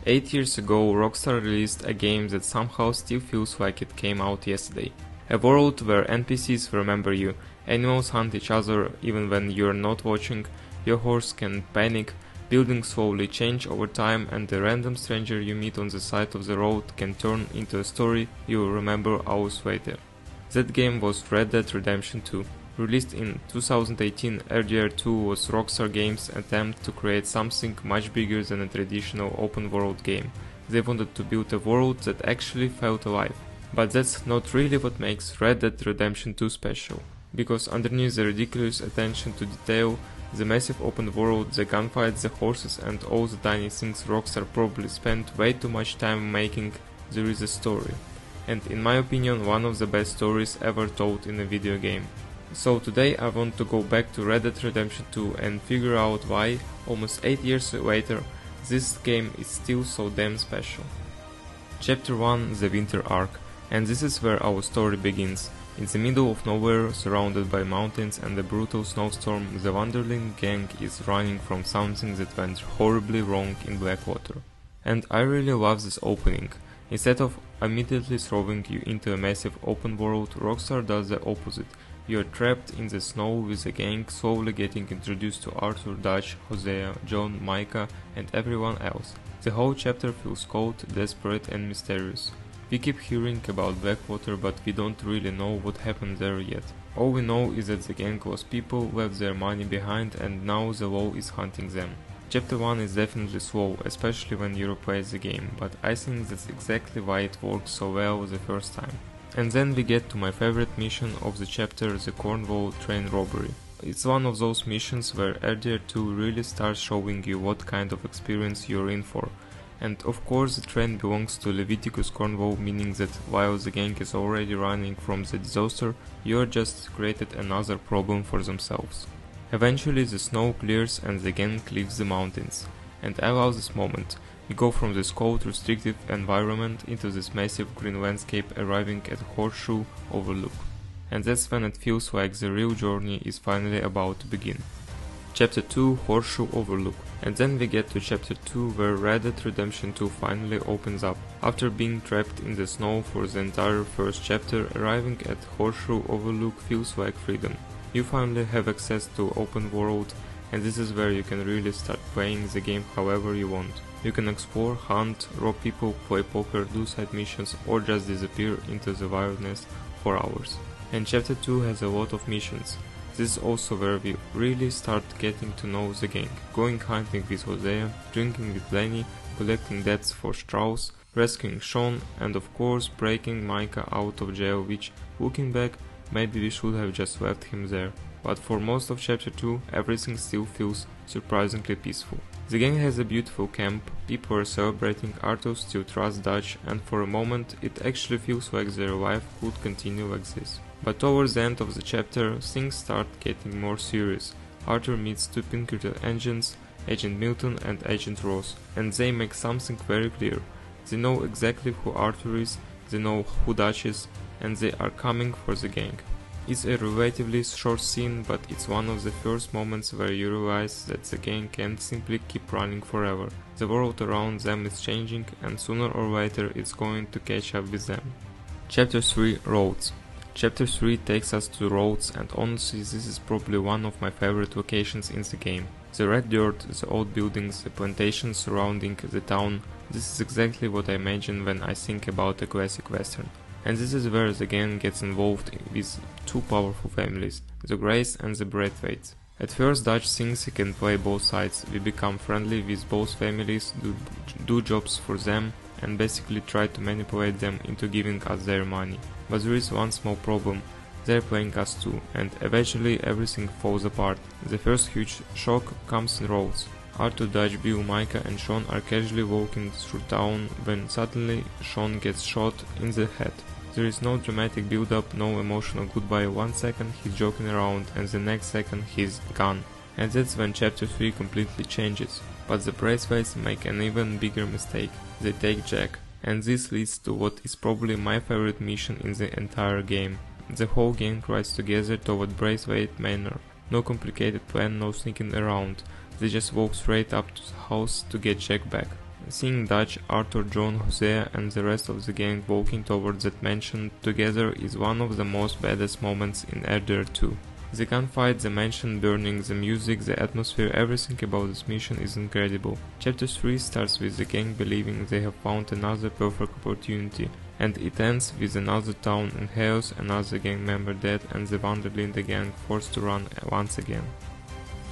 8 years ago, Rockstar released a game that somehow still feels like it came out yesterday. A world where NPCs remember you, animals hunt each other even when you're not watching, your horse can panic, buildings slowly change over time, and the random stranger you meet on the side of the road can turn into a story you'll remember hours later. That game was Red Dead Redemption 2. Released in 2018, RDR2 was Rockstar Games' attempt to create something much bigger than a traditional open-world game. They wanted to build a world that actually felt alive. But that's not really what makes Red Dead Redemption 2 special. Because underneath the ridiculous attention to detail, the massive open world, the gunfights, the horses, and all the tiny things Rockstar probably spent way too much time making, there is a story. And in my opinion, one of the best stories ever told in a video game. So today I want to go back to Red Dead Redemption 2 and figure out why, almost 8 years later, this game is still so damn special. Chapter 1: The Winter Arc. And this is where our story begins. In the middle of nowhere, surrounded by mountains and a brutal snowstorm, the Wanderling gang is running from something that went horribly wrong in Blackwater. And I really love this opening. Instead of immediately throwing you into a massive open world, Rockstar does the opposite. You are trapped in the snow with the gang, slowly getting introduced to Arthur, Dutch, Hosea, John, Micah, and everyone else. The whole chapter feels cold, desperate, and mysterious. We keep hearing about Blackwater, but we don't really know what happened there yet. All we know is that the gang lost people, left their money behind, and now the law is hunting them. Chapter 1 is definitely slow, especially when you replay the game, but I think that's exactly why it worked so well the first time. And then we get to my favorite mission of the chapter, the Cornwall train robbery. It's one of those missions where RDR2 really starts showing you what kind of experience you're in for. And of course the train belongs to Leviticus Cornwall, meaning that while the gang is already running from the disaster, you're just created another problem for themselves. Eventually the snow clears and the gang leaves the mountains. And I love this moment. We go from this cold, restrictive environment into this massive green landscape, arriving at Horseshoe Overlook. And that's when it feels like the real journey is finally about to begin. Chapter 2: Horseshoe Overlook. And then we get to Chapter 2, where Red Dead Redemption 2 finally opens up. After being trapped in the snow for the entire first chapter, arriving at Horseshoe Overlook feels like freedom. You finally have access to open world, and this is where you can really start playing the game however you want. You can explore, hunt, rob people, play poker, do side missions, or just disappear into the wilderness for hours. And Chapter 2 has a lot of missions. This is also where we really start getting to know the gang, going hunting with Hosea, drinking with Lenny, collecting debts for Strauss, rescuing Sean, and of course breaking Micah out of jail, which, looking back, maybe we should have just left him there. But for most of Chapter 2, everything still feels surprisingly peaceful. The gang has a beautiful camp, people are celebrating, Arthur still trusts Dutch, and for a moment it actually feels like their life could continue like this. But towards the end of the chapter, things start getting more serious. Arthur meets two Pinkerton agents, Agent Milton and Agent Ross, and they make something very clear. They know exactly who Arthur is, they know who Dutch is, and they are coming for the gang. It's a relatively short scene, but it's one of the first moments where you realize that the gang can't simply keep running forever. The world around them is changing, and sooner or later it's going to catch up with them. Chapter 3: Roads. Chapter 3 takes us to Rhodes, and honestly this is probably one of my favorite locations in the game. The red dirt, the old buildings, the plantations surrounding the town, this is exactly what I imagine when I think about a classic western. And this is where the gang gets involved with two powerful families, the Grays and the Braithwaites. At first Dutch thinks he can play both sides. We become friendly with both families, do jobs for them, and basically try to manipulate them into giving us their money. But there is one small problem. They're playing us too, and eventually everything falls apart. The first huge shock comes in Rhodes. Arthur, Dutch, Bill, Micah and Sean are casually walking through town when suddenly Sean gets shot in the head. There is no dramatic build-up, no emotional goodbye. 1 second he's joking around and the next second he's gone. And that's when Chapter 3 completely changes. But the Braithwaites make an even bigger mistake. They take Jack. And this leads to what is probably my favorite mission in the entire game. The whole gang rides together toward Braithwaite Manor. No complicated plan, no sneaking around. They just walk straight up to the house to get Jack back. Seeing Dutch, Arthur, John, Hosea and the rest of the gang walking towards that mansion together is one of the most badass moments in RDR2. The gunfight, the mansion burning, the music, the atmosphere, everything about this mission is incredible. Chapter 3 starts with the gang believing they have found another perfect opportunity, and it ends with another town in chaos, another gang member dead, and the Vanderlinde gang forced to run once again.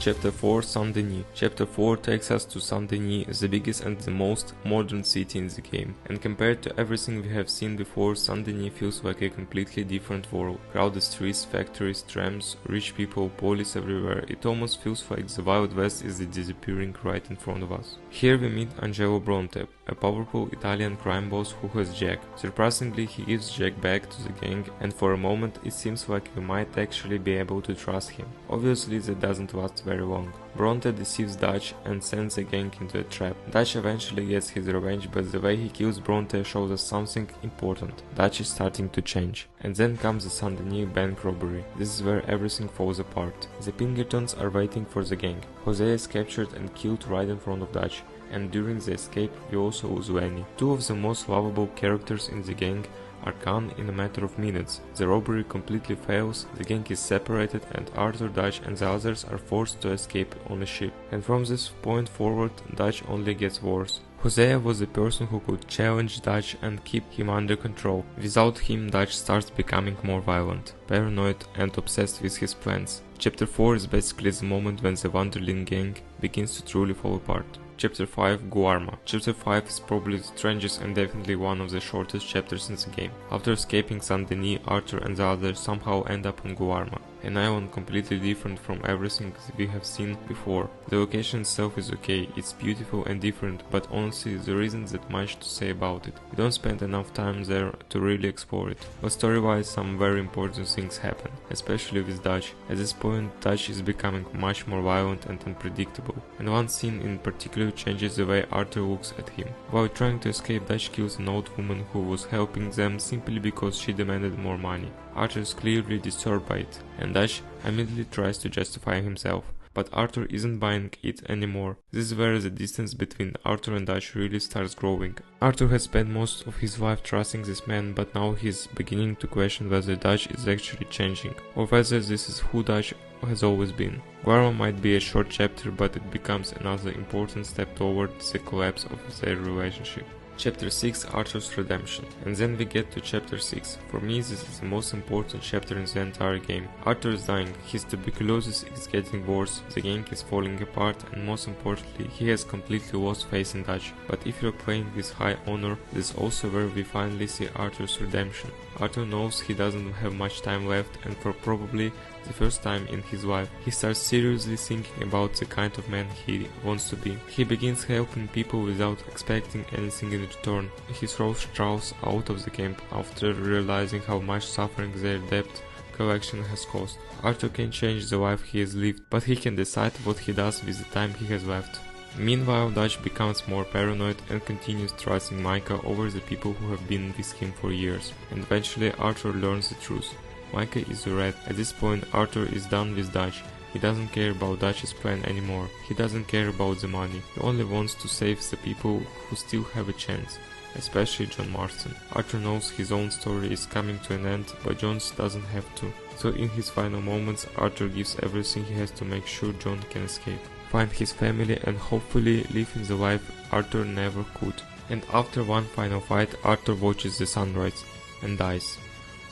Chapter 4 Saint-Denis. Chapter 4 takes us to Saint-Denis, the biggest and the most modern city in the game. And compared to everything we have seen before, Saint-Denis feels like a completely different world. Crowded streets, factories, trams, rich people, police everywhere. It almost feels like the Wild West is disappearing right in front of us. Here we meet Angelo Bronte, a powerful Italian crime boss who has Jack. Surprisingly, he gives Jack back to the gang, and for a moment it seems like we might actually be able to trust him. Obviously that doesn't last very long. Bronte deceives Dutch and sends the gang into a trap. Dutch eventually gets his revenge, but the way he kills Bronte shows us something important. Dutch is starting to change. And then comes the Saint-Denis bank robbery. This is where everything falls apart. The Pinkertons are waiting for the gang. Hosea is captured and killed right in front of Dutch, and during the escape we also lose Lenny. Two of the most lovable characters in the gang are gone in a matter of minutes. The robbery completely fails, the gang is separated, and Arthur, Dutch and the others are forced to escape on a ship. And from this point forward, Dutch only gets worse. Hosea was the person who could challenge Dutch and keep him under control. Without him, Dutch starts becoming more violent, paranoid and obsessed with his plans. Chapter 4 is basically the moment when the Vanderlinde gang begins to truly fall apart. Chapter 5 Guarma. Chapter 5 is probably the strangest and definitely one of the shortest chapters in the game. After escaping Saint-Denis, Arthur and the others somehow end up on Guarma, an island completely different from everything we have seen before. The location itself is okay, it's beautiful and different, but honestly there isn't that much to say about it. We don't spend enough time there to really explore it. But story-wise some very important things happen, especially with Dutch. At this point Dutch is becoming much more violent and unpredictable, and one scene in particular changes the way Arthur looks at him. While trying to escape, Dutch kills an old woman who was helping them simply because she demanded more money. Arthur is clearly disturbed by it, and Dutch immediately tries to justify himself. But Arthur isn't buying it anymore. This is where the distance between Arthur and Dutch really starts growing. Arthur has spent most of his life trusting this man, but now he's beginning to question whether Dutch is actually changing, or whether this is who Dutch has always been. Guarma might be a short chapter, but it becomes another important step towards the collapse of their relationship. Chapter 6 Arthur's Redemption. And then we get to Chapter 6. For me this is the most important chapter in the entire game. Arthur is dying, his tuberculosis is getting worse, the gang is falling apart, and most importantly he has completely lost faith in Dutch. But if you're playing with high honor, this is also where we finally see Arthur's redemption. Arthur knows he doesn't have much time left, and for probably the first time in his life, he starts seriously thinking about the kind of man he wants to be. He begins helping people without expecting anything in return. He throws Charles out of the camp after realizing how much suffering their debt collection has caused. Arthur can change the life he has lived, but he can decide what he does with the time he has left. Meanwhile, Dutch becomes more paranoid and continues trusting Micah over the people who have been with him for years, and eventually Arthur learns the truth. Micah is a rat. At this point Arthur is done with Dutch. He doesn't care about Dutch's plan anymore. He doesn't care about the money. He only wants to save the people who still have a chance, especially John Marston. Arthur knows his own story is coming to an end, but John's doesn't have to. So in his final moments, Arthur gives everything he has to make sure John can escape, find his family, and hopefully live in the life Arthur never could. And after one final fight, Arthur watches the sunrise and dies.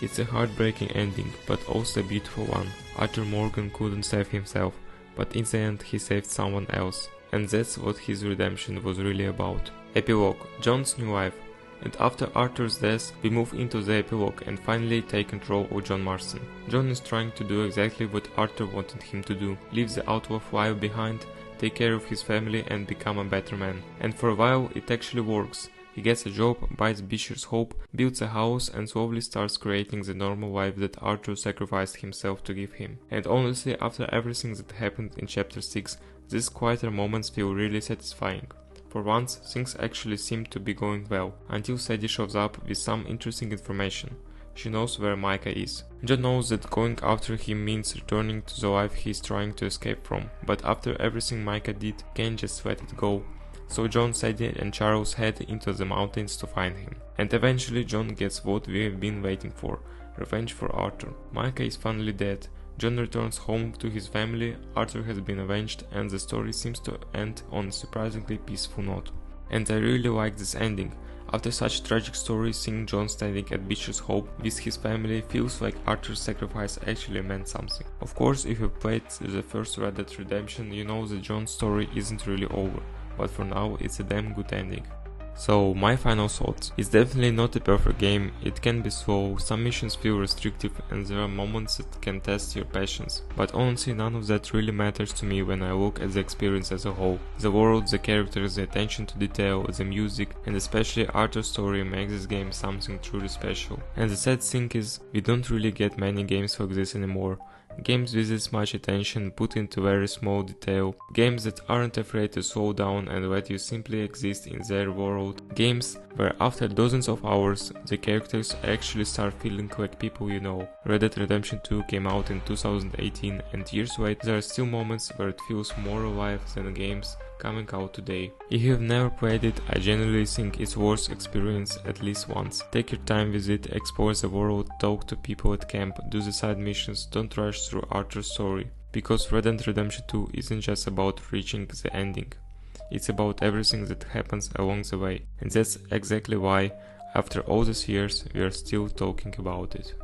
It's a heartbreaking ending, but also a beautiful one. Arthur Morgan couldn't save himself, but in the end he saved someone else. And that's what his redemption was really about. Epilogue. John's new life. And after Arthur's death, we move into the epilogue and finally take control of John Marston. John is trying to do exactly what Arthur wanted him to do. Leave the outlaw life behind, take care of his family and become a better man. And for a while it actually works. He gets a job, buys Beecher's Hope, builds a house and slowly starts creating the normal life that Arthur sacrificed himself to give him. And honestly, after everything that happened in Chapter 6, these quieter moments feel really satisfying. For once, things actually seem to be going well, until Sadie shows up with some interesting information. She knows where Micah is. John knows that going after him means returning to the life he is trying to escape from, but after everything Micah did, can't just let it go. So John, Sadie and Charles head into the mountains to find him. And eventually John gets what we've been waiting for, revenge for Arthur. Micah is finally dead. John returns home to his family, Arthur has been avenged, and the story seems to end on a surprisingly peaceful note. And I really like this ending. After such tragic story, seeing John standing at Beecher's Hope with his family feels like Arthur's sacrifice actually meant something. Of course, if you played the first Red Dead Redemption, you know that John's story isn't really over, but for now it's a damn good ending. So, my final thoughts. It's definitely not a perfect game, it can be slow, some missions feel restrictive and there are moments that can test your patience. But honestly, none of that really matters to me when I look at the experience as a whole. The world, the characters, the attention to detail, the music, and especially Arthur's story makes this game something truly special. And the sad thing is, we don't really get many games like this anymore. Games with this much attention put into very small detail, games that aren't afraid to slow down and let you simply exist in their world, games where after dozens of hours the characters actually start feeling like people you know. Red Dead Redemption 2 came out in 2018 and years later there are still moments where it feels more alive than games coming out today. If you have never played it, I genuinely think it's worth experience at least once. Take your time with it, explore the world, talk to people at camp, do the side missions, don't rush through Arthur's story. Because Red Dead Redemption 2 isn't just about reaching the ending. It's about everything that happens along the way. And that's exactly why, after all these years, we are still talking about it.